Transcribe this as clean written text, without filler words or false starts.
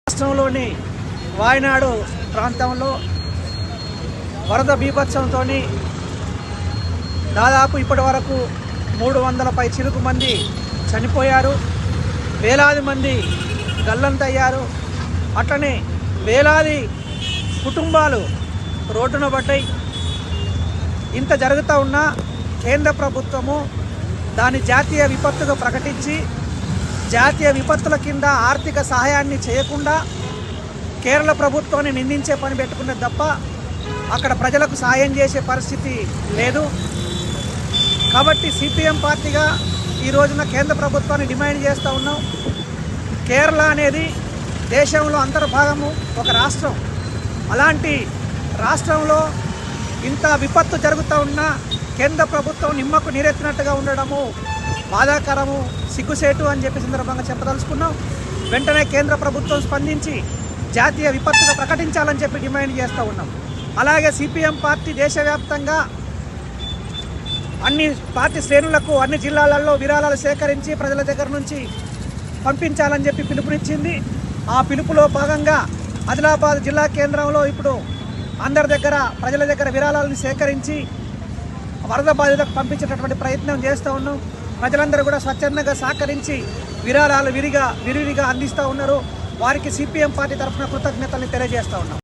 రాష్ట్రంలోని వాయనాడు ప్రాంతంలో వరద బీభత్సంతో దాదాపు ఇప్పటి వరకు 300 పై చిలుకు మంది చనిపోయారు. వేలాది మంది గల్లంతయ్యారు. అట్లనే వేలాది కుటుంబాలు రోడ్డున పడ్డాయి. ఇంత జరుగుతూ ఉన్న కేంద్ర ప్రభుత్వము దాని జాతీయ విపత్తుగా ప్రకటించి జాతీయ విపత్తుల కింద ఆర్థిక సహాయాన్ని చేయకుండా కేరళ ప్రభుత్వాన్ని నిందించే పని పెట్టుకున్నది తప్ప అక్కడ ప్రజలకు సాయం చేసే పరిస్థితి లేదు. కాబట్టి సిపిఎం పార్టీగా ఈ రోజున కేంద్ర ప్రభుత్వాన్ని డిమాండ్ చేస్తూ ఉన్నాం. కేరళ అనేది దేశంలో అంతర్భాగము, ఒక రాష్ట్రం. అలాంటి రాష్ట్రంలో ఇంత విపత్తు జరుగుతూ ఉన్న కేంద్ర ప్రభుత్వం నిమ్మకు నీరెత్తినట్టుగా ఉండడము బాధాకరము, సిగ్గుసేటు అని చెప్పి సందర్భంగా చెప్పదలుచుకున్నాం. వెంటనే కేంద్ర ప్రభుత్వం స్పందించి జాతీయ విపత్తుగా ప్రకటించాలని చెప్పి డిమాండ్ చేస్తూ ఉన్నాం. అలాగే సిపిఎం పార్టీ దేశవ్యాప్తంగా అన్ని పార్టీ శ్రేణులకు అన్ని జిల్లాలలో విరాళాలు సేకరించి ప్రజల దగ్గర నుంచి పంపించాలని చెప్పి పిలుపునిచ్చింది. ఆ పిలుపులో భాగంగా ఆదిలాబాద్ జిల్లా కేంద్రంలో ఇప్పుడు అందరి దగ్గర ప్రజల దగ్గర విరాళాలను సేకరించి వరద బాధితులకు పంపించేటటువంటి ప్రయత్నం చేస్తూ ఉన్నాం. ప్రజలందరూ కూడా స్వచ్ఛందంగా సహకరించి విరాళాలు విరివిగా అందిస్తూ ఉన్నారు. వారికి సిపిఎం పార్టీ తరఫున కృతజ్ఞతల్ని తెలియజేస్తూ ఉన్నాం.